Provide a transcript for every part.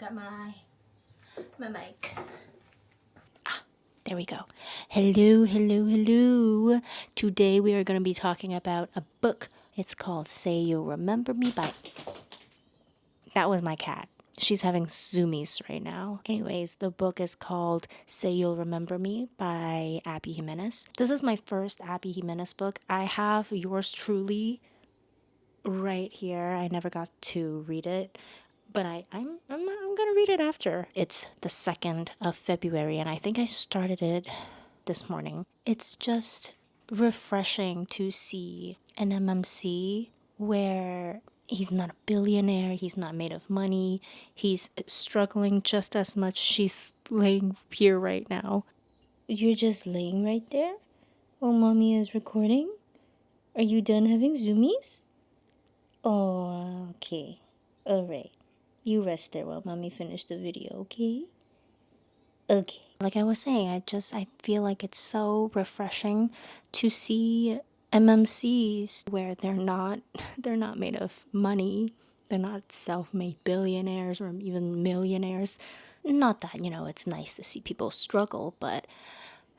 forgot my mic. There we go. Hello, hello, hello. Today we are going to be talking about a book. It's called Say You'll Remember Me by... That was my cat. She's having zoomies right now. Anyways, the book is called Say You'll Remember Me by Abby Jimenez. This is my first Abby Jimenez book. I have yours truly right here. I never got to read it, but I'm gonna read it after. It's the 2nd of February, and I think I started it this morning. It's just refreshing to see an MMC where he's not a billionaire, he's not made of money, he's struggling just as much. She's laying here right now. You're just laying right there while mommy is recording? Are you done having zoomies? Oh, okay. Alright. You rest there while mommy finished the video, okay? Okay. Like I was saying, I feel like it's so refreshing to see MMCs where they're not made of money. They're not self-made billionaires or even millionaires. Not that, it's nice to see people struggle, but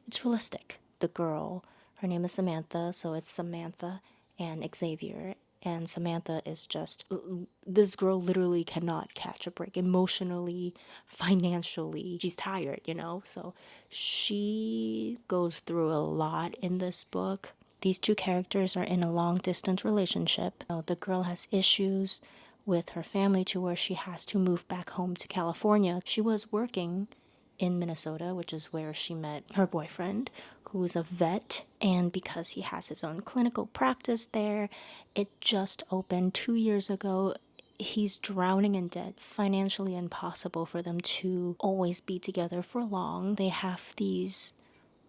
it's realistic. The girl, her name is Samantha, so it's Samantha and Xavier. And Samantha is just, this girl literally cannot catch a break emotionally, financially. She's tired, So she goes through a lot in this book. These two characters are in a long distance relationship. The girl has issues with her family to where she has to move back home to California. She was working in Minnesota, which is where she met her boyfriend, who is a vet. And because he has his own clinical practice there, it just opened 2 years ago. He's drowning in debt, financially impossible for them to always be together for long. They have these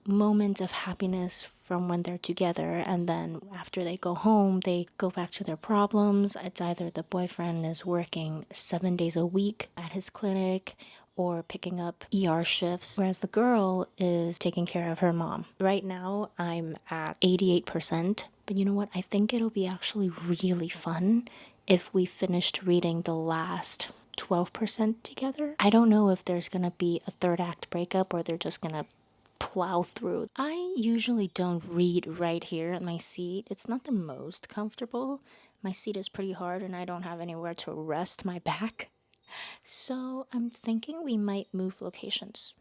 moments of happiness from when they're together, and then after they go home they go back to their problems. It's either the boyfriend is working 7 days a week at his clinic or picking up ER shifts, whereas the girl is taking care of her mom. Right now I'm at 88%, but you know what, I think it'll be actually really fun if we finished reading the last 12% together. I don't know if there's gonna be a third act breakup or they're just gonna plow through. I usually don't read right here at my seat. It's not the most comfortable. My seat is pretty hard and I don't have anywhere to rest my back. So I'm thinking we might move locations.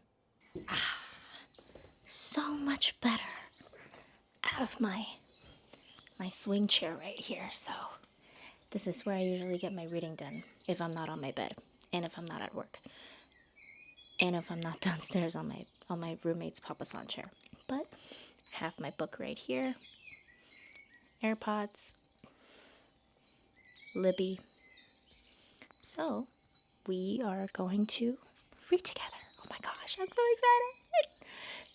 So much better. I have my swing chair right here, so this is where I usually get my reading done if I'm not on my bed and if I'm not at work. And if I'm not downstairs on my roommate's papasan chair. But I have my book right here, AirPods, Libby. So we are going to read together. Oh my gosh, I'm so excited.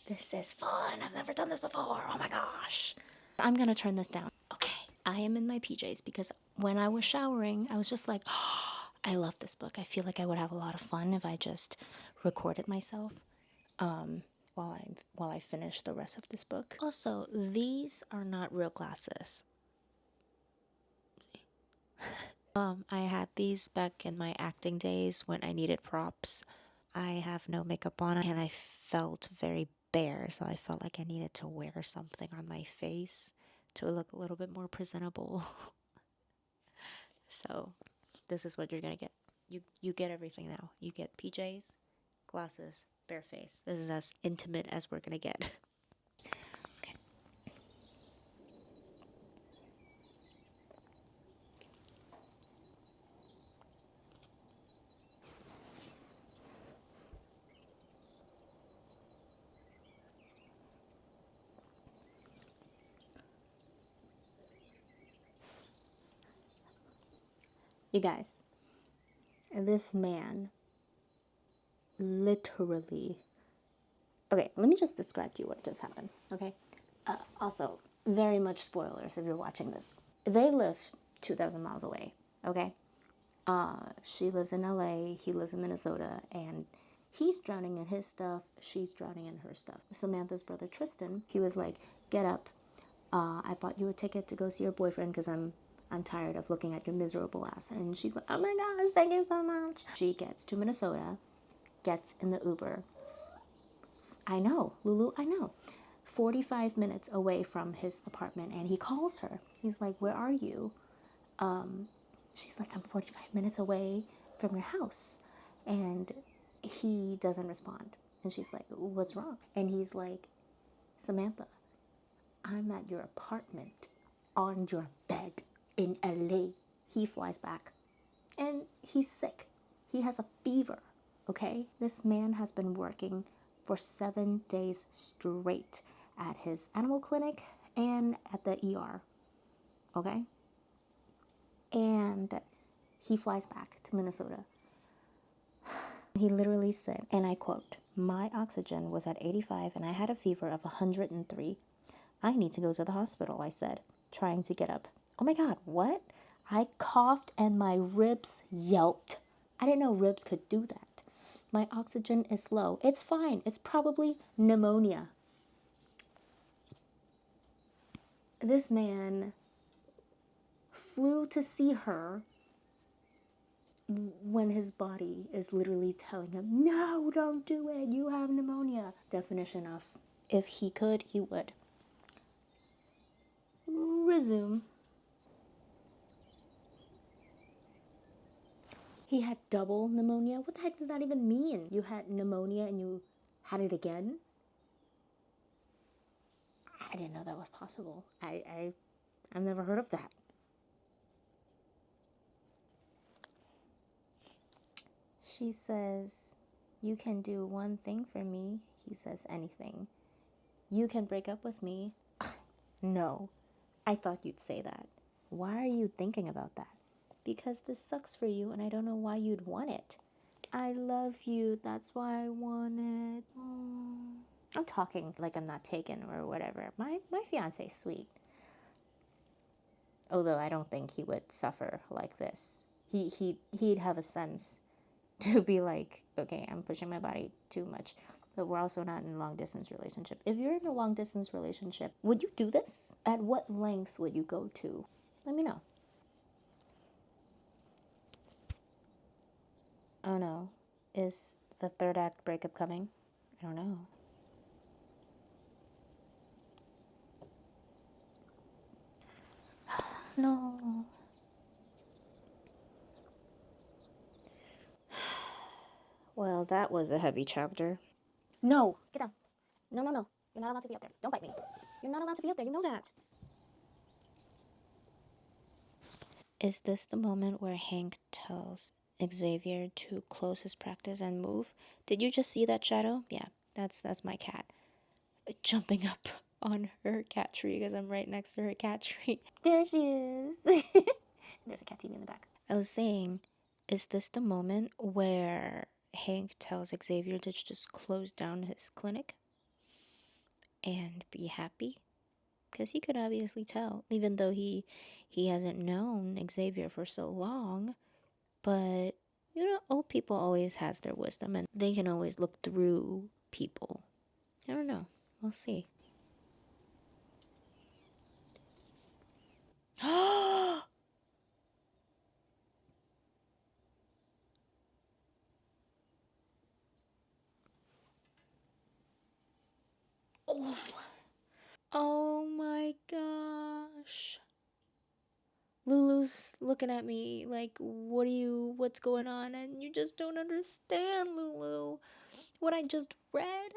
This is fun. I've never done this before. Oh my gosh. I'm gonna turn this down. Okay, I am in my PJs because when I was showering, I was just like, oh, I love this book. I feel like I would have a lot of fun if I just recorded myself while I finish the rest of this book. Also, these are not real glasses. I had these back in my acting days when I needed props. I have no makeup on and I felt very bare, so I felt like I needed to wear something on my face to look a little bit more presentable. So this is what you're gonna get. You get everything now. You get PJs, glasses, bare face. This is as intimate as we're gonna get. Okay. You guys, this man literally... Okay, let me just describe to you what just happened, okay? Also, very much spoilers if you're watching this. They live 2,000 miles away, okay? She lives in LA, he lives in Minnesota, and he's drowning in his stuff, she's drowning in her stuff. Samantha's brother Tristan, he was like, get up, I bought you a ticket to go see your boyfriend because I'm I'm tired of looking at your miserable ass. And she's like, oh my gosh, thank you so much. She gets to Minnesota, gets in the Uber. I know, Lulu, I know. 45 minutes away from his apartment, and he calls her. He's like, where are you? She's like, I'm 45 minutes away from your house. And he doesn't respond. And she's like, what's wrong? And he's like, Samantha, I'm at your apartment on your bed in LA. He flies back and he's sick. He has a fever, okay? This man has been working for 7 days straight at his animal clinic and at the ER, okay? And he flies back to Minnesota. He literally said, and I quote, my oxygen was at 85 and I had a fever of 103. I need to go to the hospital, I said, trying to get up. Oh my God, what? I coughed and my ribs yelped. I didn't know ribs could do that. My oxygen is low. It's fine. It's probably pneumonia. This man flew to see her when his body is literally telling him, no, don't do it. You have pneumonia. Definition of, if he could, he would. Resume. He had double pneumonia. What the heck does that even mean? You had pneumonia and you had it again? I didn't know that was possible. I've never heard of that. She says, you can do one thing for me. He says, anything. You can break up with me. No, I thought you'd say that. Why are you thinking about that? Because this sucks for you and I don't know why you'd want it. I love you, that's why I want it. Aww. I'm talking like I'm not taken or whatever. My fiance's sweet. Although I don't think he would suffer like this. He'd have a sense to be like, okay, I'm pushing my body too much. But we're also not in a long distance relationship. If you're in a long distance relationship, would you do this? At what length would you go to? Let me know. Oh no. Is the third act breakup coming? I don't know. No. Well, that was a heavy chapter. No, get down. No, no, no. You're not allowed to be up there. Don't bite me. You're not allowed to be up there. You know that. Is this the moment where Hank tells Xavier to close his practice and move? Did you just see that shadow? Yeah, that's my cat. Jumping up on her cat tree because I'm right next to her cat tree. There she is. There's a cat TV in the back. I was saying, is this the moment where Hank tells Xavier to just close down his clinic and be happy? Because he could obviously tell, even though he hasn't known Xavier for so long. But, you know, old people always has their wisdom, and they can always look through people. I don't know. We'll see. Oh, oh my gosh. Lulu's looking at me like, what's going on? And you just don't understand, Lulu, what I just read.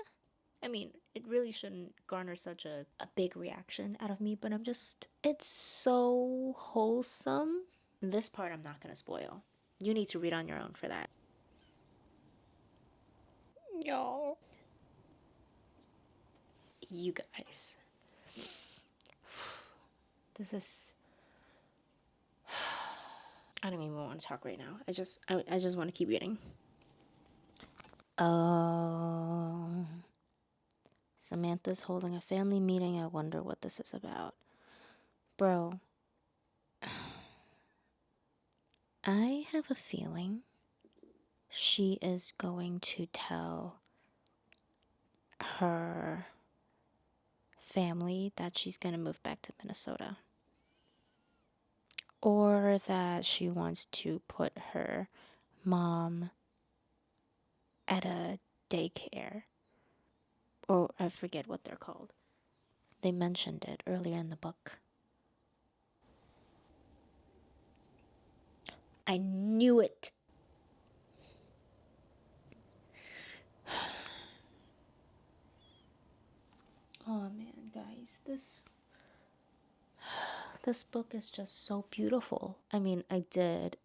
I mean, it really shouldn't garner such a big reaction out of me, but it's so wholesome. This part I'm not gonna spoil. You need to read on your own for that. No. You guys. This is... I don't even want to talk right now. I just want to keep reading. Oh... Samantha's holding a family meeting. I wonder what this is about. Bro, I have a feeling she is going to tell her family that she's going to move back to Minnesota. or that she wants to put her mom at a daycare, or I forget what they're called. They mentioned it earlier in the book. I knew it. Oh man, guys, this book is just so beautiful. I mean, I did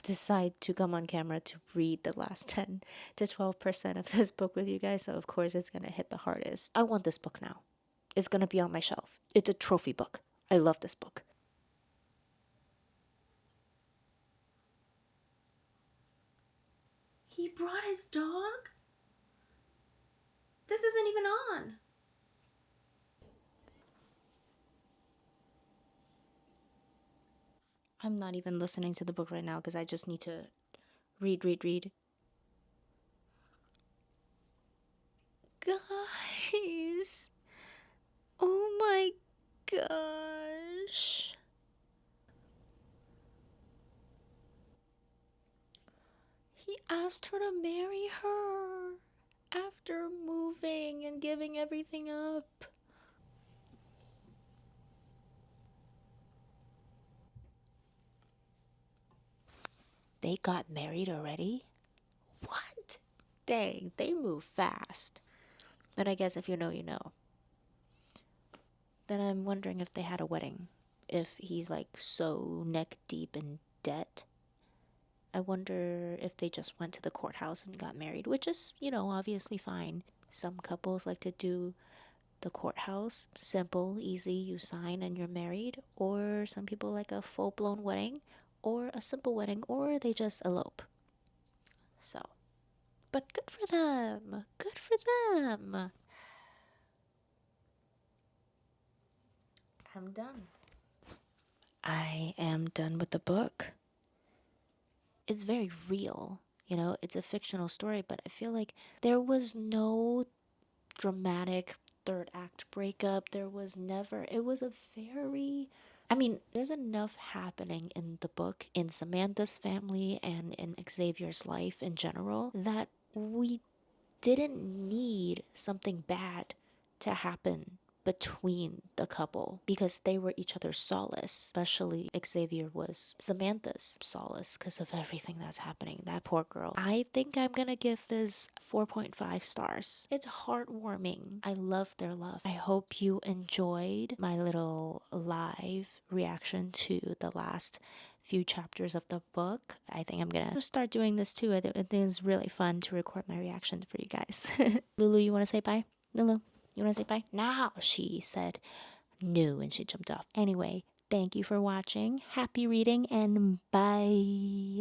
decide to come on camera to read the last 10 to 12% of this book with you guys, so of course it's gonna hit the hardest. I want this book now. It's gonna be on my shelf. It's a trophy book. I love this book. He brought his dog? This isn't even on. I'm not even listening to the book right now because I just need to read. Guys. Oh my gosh. He asked her to marry her after moving and giving everything up. They got married already? What? Dang, they move fast. But I guess if you know, you know. Then I'm wondering if they had a wedding. If he's like so neck deep in debt. I wonder if they just went to the courthouse and got married, which is, obviously fine. Some couples like to do the courthouse, simple, easy, you sign and you're married. Or some people like a full blown wedding, or a simple wedding, or they just elope. So, but good for them. Good for them. I'm done. I am done with the book. It's very real. It's a fictional story, but I feel like there was no dramatic third act breakup. There was never, it was a very, I mean, there's enough happening in the book, in Samantha's family, and in Xavier's life in general, that we didn't need something bad to happen between the couple because they were each other's solace. Especially Xavier was Samantha's solace because of everything that's happening. That poor girl. I think I'm gonna give this 4.5 stars. It's heartwarming. I love their love. I hope you enjoyed my little live reaction to the last few chapters of the book. I think I'm gonna start doing this too. I think it's really fun to record my reactions for you guys. Lulu, you want to say bye? Lulu, you want to say bye? Now, she said no and she jumped off. Anyway, thank you for watching. Happy reading and bye.